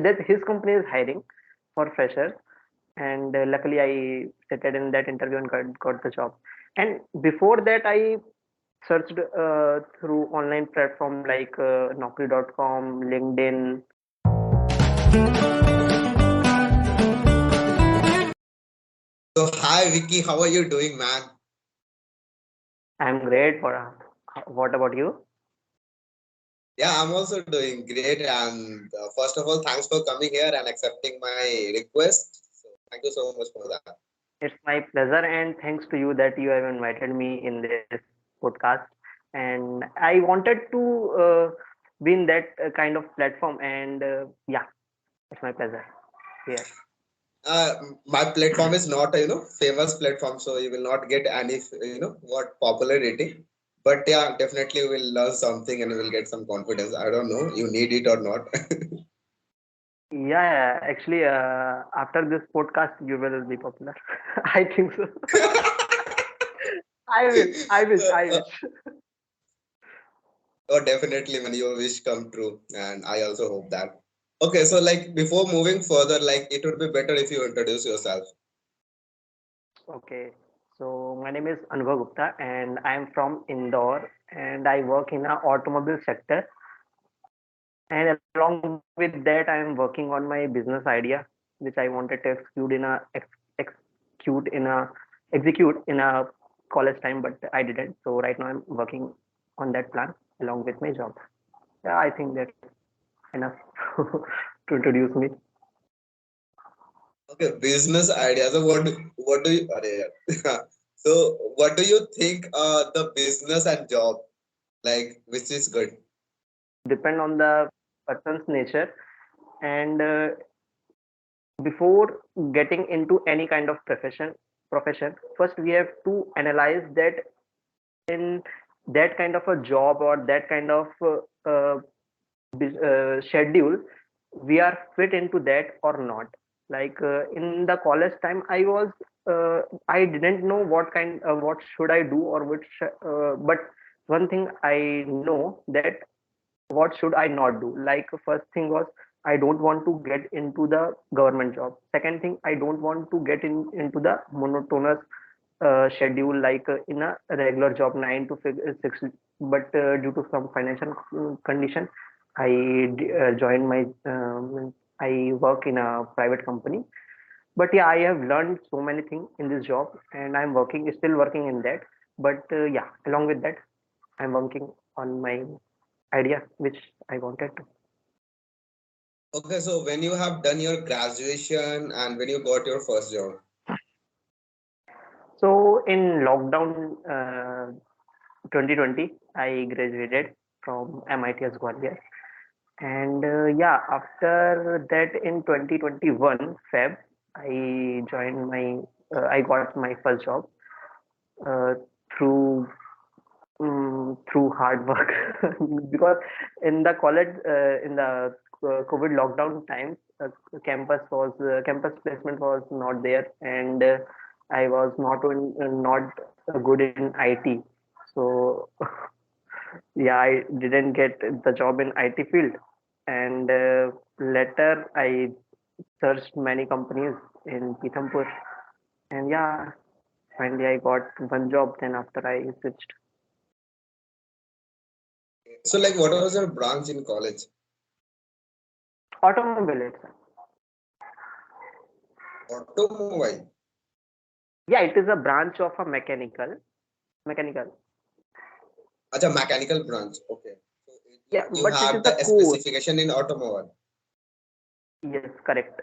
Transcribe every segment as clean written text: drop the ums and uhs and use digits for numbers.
that his company is hiring for freshers, and luckily I sat in that interview and got the job. And before that, I searched through online platform like Naukri.com, LinkedIn. So hi Vicky, how are you doing, man? I'm great. What about you? Yeah, I'm also doing great. And first of all, thanks for coming here and accepting my request. So thank you so much for that. It's my pleasure, and thanks to you that you have invited me in this podcast. And I wanted to be in that kind of platform, and yeah, it's my pleasure. Here. Uh, my platform is not a famous platform, so you will not get any what popularity. But yeah, definitely you will learn something and you will get some confidence. I don't know, you need it or not. Yeah, actually, after this podcast, you will be popular. I think so. I will. I wish. I wish. Oh, definitely, man, your wish come true, and I also hope that. Okay, so like before moving further, like it would be better if you introduce yourself. Okay. So my name is Anubhav Gupta, and I am from Indore, and I work in a automobile sector. And along with that, I am working on my business idea, which I wanted to execute in a execute in a college time, but I didn't. So right now I'm working on that plan along with my job. Yeah, I think that's enough to introduce me. Okay, business idea. So what do you so what do you think the business and job like which is good? Depend on the person's nature, and before getting into any kind of profession, first we have to analyze that in that kind of a job or that kind of schedule we are fit into that or not. Like in the college time, I didn't know what should I do, or but one thing I know, that what should I not do. Like first thing was, I don't want to get into the government job. Second thing, I don't want to get into the monotonous schedule, like in a regular job 9 to 6. But due to some financial condition, joined my I work in a private company. But yeah, I have learned so many things in this job, and I'm working still working in that. But yeah, along with that, I'm working on my idea which I wanted to. Okay, so when you have done your graduation and when you got your first job. So in lockdown 2020, I graduated from MITS Gwalior, and yeah, after that in 2021 Feb, I got my first job uh, through through hard work. Because in the college, in the COVID lockdown times, campus placement was not there, and I was not good in IT. So yeah, I didn't get the job in IT field, and later I searched many companies in Pithampur, and yeah, finally I got one job. Then after I switched. So like what was your branch in college? Automobile itself. Automobile. Yeah, it is a branch of a mechanical. Acha, mechanical branch. Okay. So Yeah, like you but it is have a the course. specification in automobile. Yes, correct.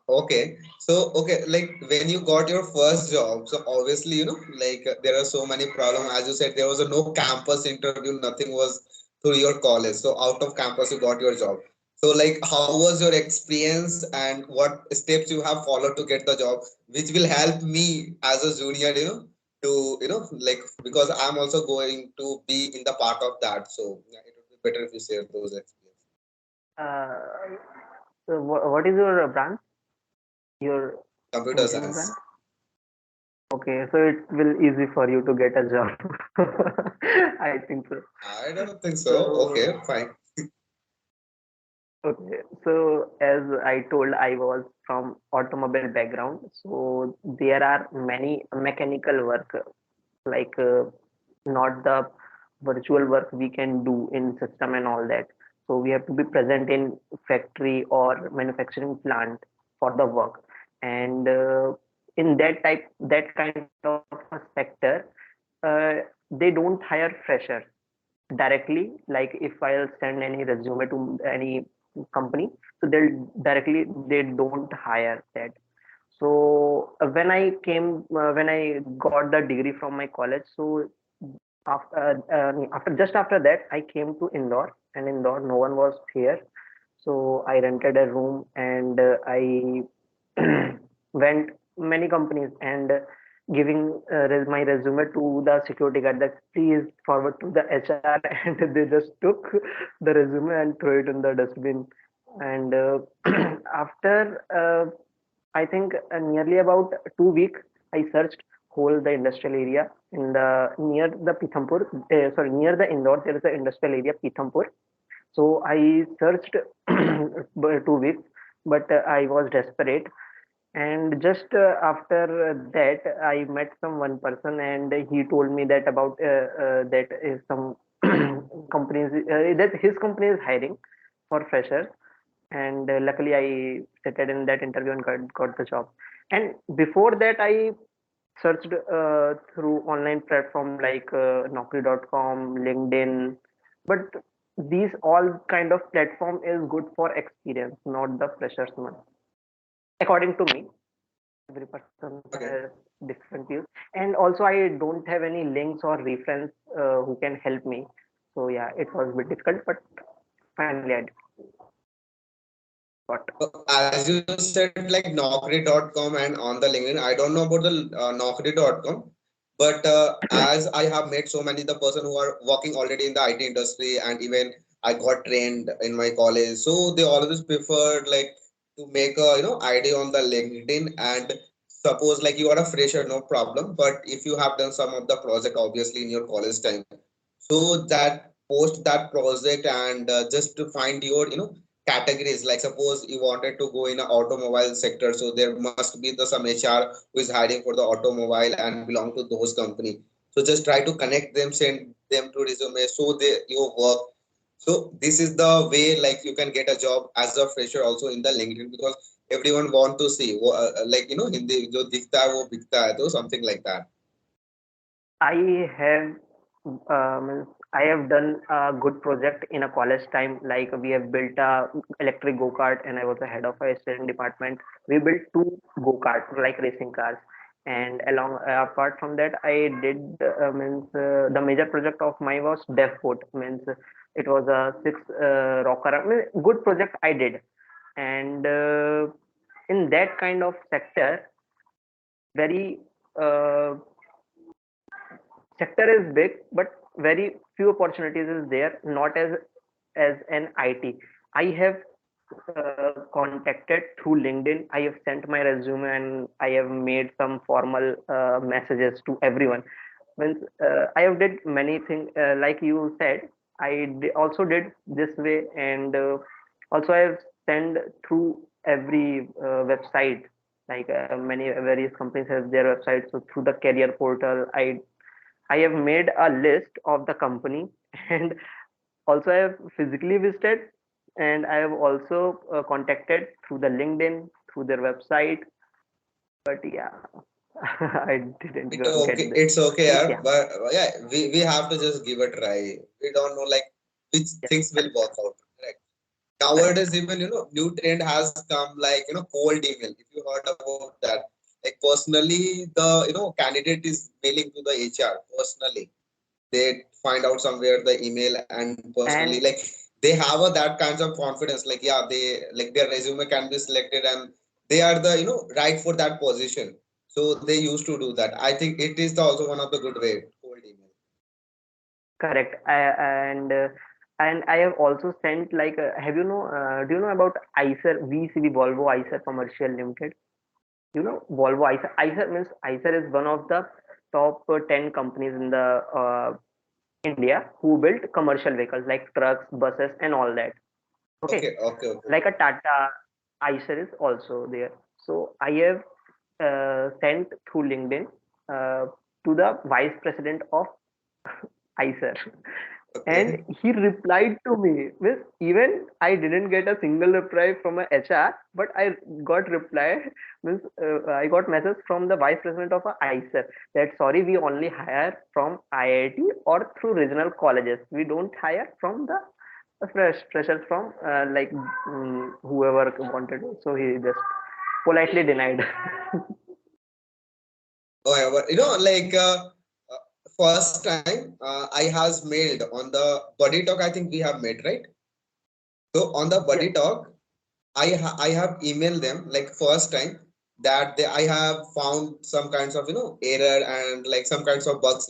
Okay. So, okay, like when you got your first job, so obviously, like there are so many problems. As you said, there was a no campus interview, nothing was through your college. So out of campus, you got your job. So, like, how was your experience and what steps you have followed to get the job, which will help me as a junior, to, like, because I'm also going to be in the part of that. So, yeah, it would be better if you share those experiences. Uh, so what is your branch? Your Computer engineering science. branch? Okay, so it will easy for you to get a job. I think so. I don't think so. So Okay, fine. Okay, so as I told, I was from automobile background, so there are many mechanical work, like not the virtual work we can do in system and all that. So we have to be present in factory or manufacturing plant for the work, and in that kind of a sector, uh, they don't hire freshers directly. Like if I'll send any resume to any company, so they'll directly, they don't hire that. So when I got the degree from my college, so after just after that I came to Indore, and Indore no one was here, so I rented a room, and I went many companies, and giving my resume to the security guard that please forward to the HR, and they just took the resume and threw it in the dustbin. And after I think nearly about 2 weeks, I searched whole the industrial area in the near the Pithampur, sorry, near the Indore. There is an industrial area, Pithampur. So I searched 2 weeks, but I was desperate. And just after that, I met some one person, and he told me that about that is some companies, that his company is hiring for freshers. And luckily I sat in that interview and got the job. And before that I searched through online platform like naukri.com, LinkedIn, but these all kind of platform is good for experience, not the freshers one, according to me. Every person has Okay. different views, and also I don't have any links or reference who can help me. So yeah, it was a bit difficult, but finally I got. So as you said, like Naukri.com and on the LinkedIn, I don't know about the Naukri.com, but as I have met so many the person who are working already in the IT industry, and even I got trained in my college, so they always preferred like to make a ID on the LinkedIn. And suppose like you are a fresher, no problem, but if you have done some of the project obviously in your college time, so that post that project, and just to find your categories. Like suppose you wanted to go in an automobile sector, so there must be the some HR who is hiring for the automobile and belong to those company. So just try to connect them, send them to resume, so they your work. So this is the way like you can get a job as a fresher also in the LinkedIn, because everyone want to see like Hindi jo dikhta hai wo bikta hai, so something like that. I have means I have done a good project in a college time. Like we have built a electric go kart, and I was the head of a student department. We built two go kart like racing cars, and along apart from that, I did means the major project of mine was dev fort. Means it was a six rocker. I mean, good project I did, and in that kind of sector, very sector is big, but very few opportunities is there, not as an IT. I have contacted through LinkedIn. I have sent my resume, and I have made some formal messages to everyone. Means I have did many things, like you said. Also did this way, and also I have sent through every website. Like many various companies have their websites, so through the career portal, I have made a list of the company, and also I have physically visited, and I have also contacted through the LinkedIn, through their website. But yeah, I didn't get this. It's okay, Means yaar, yeah, but yeah, we have to just give a try. We don't know like which yes, things will correct, work out. Correct. correct. Nowadays, even new trend has come like cold email. If you heard about that, like personally, the candidate is mailing to the HR personally. They find out somewhere the email and personally And like they have a that kinds of confidence. Like yeah, they like their resume can be selected, and they are the right for that position. So they used to do that. I think it is the also one of the good way cold email. correct. And I have also sent like, have you know? Do you know about ICER VCV Volvo ICER Commercial Limited? You know Volvo ICER. ICER means ICER is one of the top 10 companies in the India who built commercial vehicles like trucks, buses, and all that. Okay, Okay, okay, okay. like a Tata ICER is also there. So I have sent through LinkedIn uh, to the vice president of ICER, and Okay. he replied to me. Means even I didn't get a single reply from a HR, but I got reply. Means I got message from the vice president of a ICER that sorry, we only hire from IIT or through regional colleges. We don't hire from the freshers from whoever wanted. So he just politely denied. Oh, yeah, but uh, first time I has mailed on the body talk. I think we have made, right? So on the Yes, buddy talk, I have emailed them like first time that I have found some kinds of error and like some kinds of bug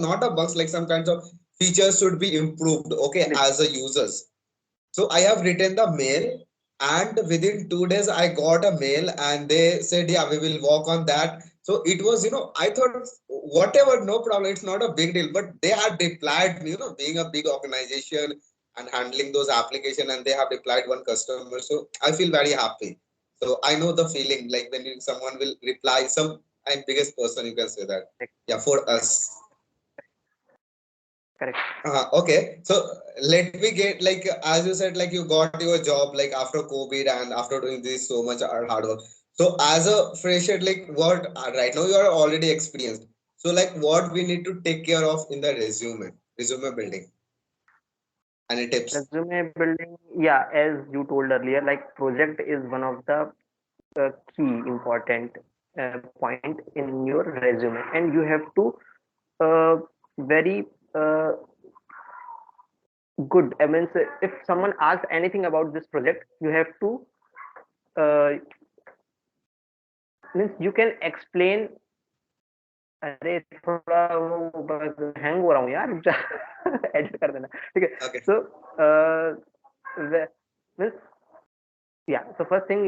not a bugs, like some kinds of features should be improved. Okay, as a users. So I have written the mail, and within 2 days I got a mail, and they said, "Yeah, we will work on that." So it was, I thought, whatever, no problem, it's not a big deal. But they had replied, being a big organization and handling those application, and they have replied one customer. So I feel very happy. So I know the feeling, like when someone will reply, I'm biggest person, you can say that. Yeah, for us. correct. Okay, so let me get like as you said, like you got your job like after COVID and after doing this so much hard work. So as a fresher, like what right now you are already experienced. So like what we need to take care of in the resume building. Any tips? Resume building, yeah, as you told earlier, like project is one of the key important point in your resume, and you have to uh, very good. I mean, so if someone asks anything about this project, you have to uh, means you can explain. अरे थोड़ा वो hang हो रहा हूँ यार edit कर देना ठीक है Okay. So means yeah, so first thing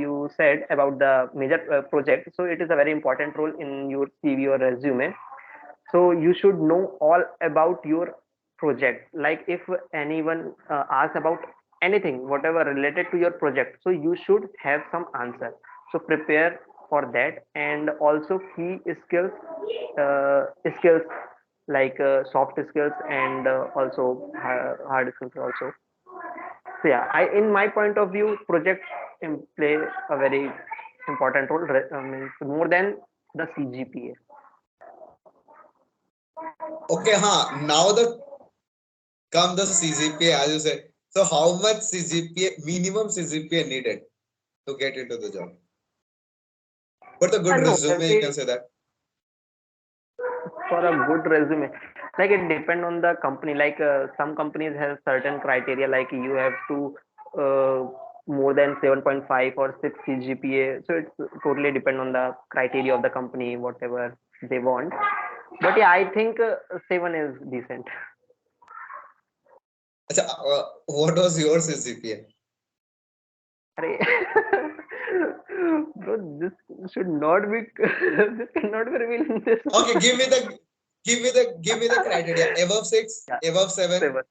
you said about the major project, so it is a very important role in your CV or resume. So you should know all about your project. Like if anyone asks about anything, whatever related to your project, so you should have some answer. So prepare for that, and also key skills, skills like soft skills and also hard skills also. So yeah, in my point of view, projects play a very important role, means more than the CGPA. Okay, now the come the CGPA as you said. So how much CGPA minimum CGPA needed to get into the job? For the good No, resume, you can say that. for a good resume, like it depend on the company. Like some companies have certain criteria, like you have to more than 7.5 or 6 CGPA. So it's totally depend on the criteria of the company, whatever they want. But yeah, I think 7 is decent. Acha, what was your CGPA? Arey, bro, this should not be. This cannot be revealed in this. Okay, give me the criteria. Above six, Yeah, above seven. 7.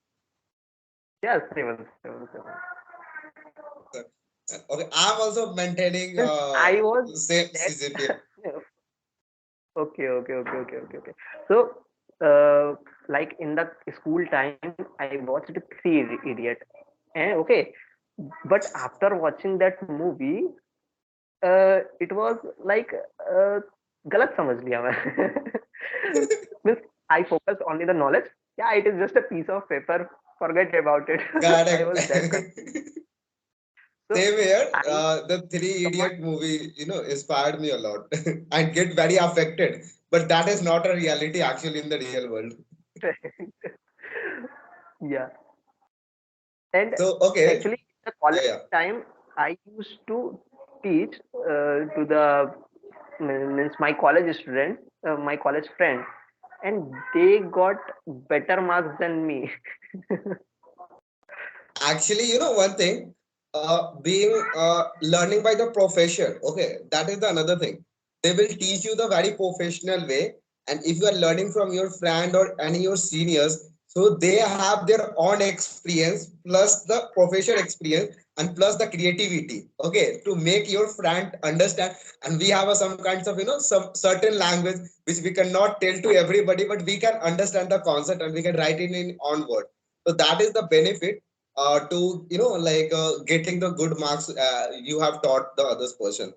Yeah, 7, 7, 7. Okay, I'm also maintaining Since I was same that. CGPA. Okay, okay, okay, okay, okay, okay. So, uh, like in the school time, I watched Three Idiot. Okay, but after watching that movie, it was like गलत समझ लिया मैं means I focus only the knowledge. Yeah, it is just a piece of paper. Forget about it. I Correct. was that confused. So Same here. I The Three someone Idiot movie, inspired me a lot. I get very affected, but that is not a reality actually in the real world. yeah, and So okay, actually in the college yeah, yeah. time I used to teach to the means my college student, my college friend, and they got better marks than me. Actually, one thing, being learning by the profession. Okay, that is the another thing. They will teach you the very professional way, and if you are learning from your friend or any your seniors, So they have their own experience plus the professional experience and plus the creativity. Okay, to make your friend understand. And we have some kinds of some certain language which we cannot tell to everybody, but we can understand the concept and we can write it in on word. So that is the benefit to getting the good marks you have taught the others person.